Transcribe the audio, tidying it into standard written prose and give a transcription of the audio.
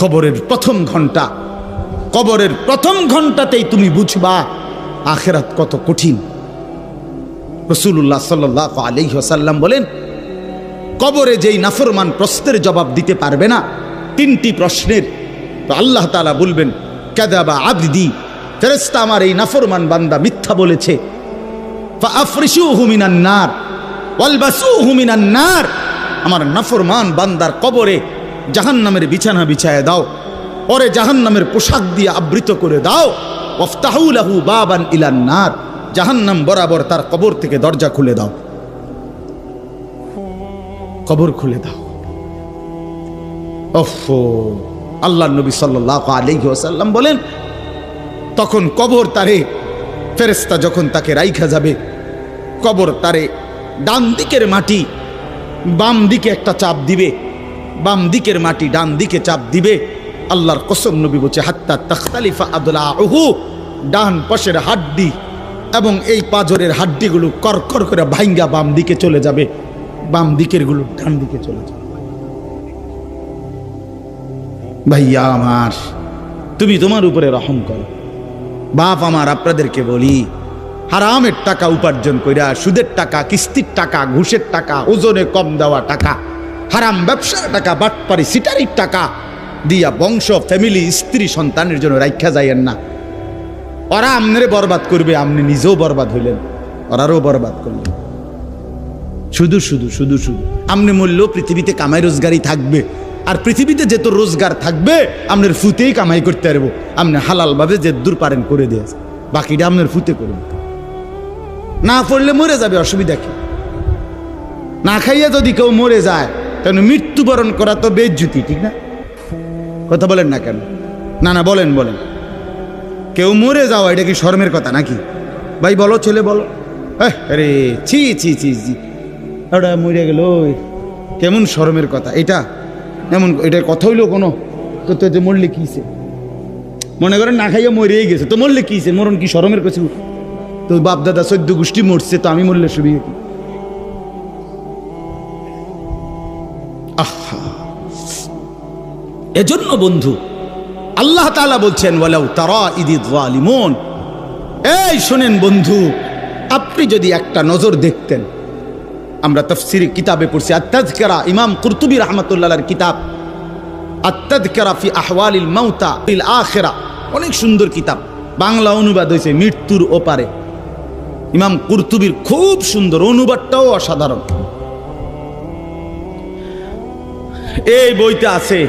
কবরের প্রথম ঘন্টা, কবরের প্রথম ঘন্টাতেই তুমি বুঝবা আখিরাত কত কঠিন। রাসূলুল্লাহ সাল্লাল্লাহু আলাইহি ওয়াসাল্লাম বলেন, কবরে যেই নাফরমান প্রশ্নের জবাব দিতে পারবে না, তিনটি প্রশ্নের, তো আল্লাহ তাআলা বলবেন কাযাবা আবদি, ফেরেশতা আমার এই নাফরমান বান্দা মিথ্যা বলেছে। ফাআফরিশুহু মিনান নার ওয়ালবাসুহু মিনান নার, আমার নাফরমান বান্দার কবরে জাহান্নামের বিছানা বিছায় দাও, পরে জাহান্নামের পোশাক দিয়ে আবৃত করে দাও। ওয়াফতাহু লাহু বাবান ইলান নার, জাহান্নাম বরাবর তার কবর থেকে দরজা খুলে দাও, কবর খুলে দাও। ওফো, আল্লাহর নবী সাল্লাল্লাহু আলাইহি ওয়াসাল্লাম বলেন, তখন কবর তারে, ফেরেশতা যখন তাকে রাইখা যাবে, কবর তারে ডান দিকের মাটি বাম দিকে একটা চাপ দিবে, বাম দিকের মাটি ডান দিকে চাপ দিবে। আল্লাহর কসম, নবী বলছে হাত্তা তাখতালিফা আদলাউহু, ডান পাশের হাড্ডি এবং এই পাজরের হাড্ডিগুলো করকর করে ভাঙ্গা বাম দিকে চলে যাবে, বাম দিকের গুলো ডান দিকে চলে যাবে। ভাইয়া আমার, তুমি তোমার উপরে রহম করো। বাপ আমার, আপনাদেরকে বলি, হারামের টাকা উপার্জন কইরা, সুদের টাকা, কিস্তির টাকা, ঘুষের টাকা, ওজনে কম দেওয়া টাকা, হারাম ব্যবসার টাকা, বাটপারি সিটারির টাকা দিয়া বংশ, ফ্যামিলি, স্ত্রী, সন্তানের জন্য রাইখা যাইয়েন না। ওরা আমনেরে বরবাদ করবে, আপনি নিজেও বরবাদ হইলেন, ওরারও বরবাদ করলেন। শুধু শুধু শুধু শুধু আপনি মূল্য পৃথিবীতে কামাই রোজগারই থাকবে, আর পৃথিবীতে যেত রোজগার থাকবে আপনার ফুতেই কামাই করতে পারবো। আপনি হালাল ভাবে যে দূর পারেন করে দিয়েছে, বাকিটা আপনার ফুতে করবেন। না পড়লে মরে যাবে, অসুবিধা কি? না খাইয়া যদি কেউ মরে যায়, তাহলে মৃত্যুবরণ করা তো বেজ্জুতি, ঠিক না? কথা বলেন না কেন? না না, বলেন বলেন। কেউ মরে যাওয়া এটা কি শরমের কথা নাকি? ভাই বলো, ছেলে বলো। আরে ছি ছি ছি ছি, ওটা মরে গেল, কেমন শরমের কথা এটা? এমন এটার কথা হইলো কোনো? তো যে মরলে কিছে, মনে করেন না খাইয়া মরেই গেছে, তো মরলে কিছে? মরণ কি শরমের কাছে? তো বাপ দাদা 14 গোষ্ঠী মরছে, তো আমি মরলে সুবিধা কি? আহা, এজন্য বন্ধু আল্লাহ তাআলা বলছেন ওয়ালাউ তারা ইদিয যালিমুন, এই শুনেন বন্ধু, আপনি যদি একটা নজর দেখতেন, আমরা তাফসীর কিতাবে পড়ছি আত-তাযকিরা, ইমাম কুরতুবী রাহমাতুল্লাহর কিতাব আত-তাযকিরা ফি আহওয়ালিল মাউতা ফিল আখিরা, অনেক সুন্দর কিতাব, বাংলা অনুবাদ হয়েছে মৃত্যুর ওপারে। ইমাম কুরতুবীর খুব সুন্দর, অনুবাদটাও অসাধারণ। এই বইতে আছে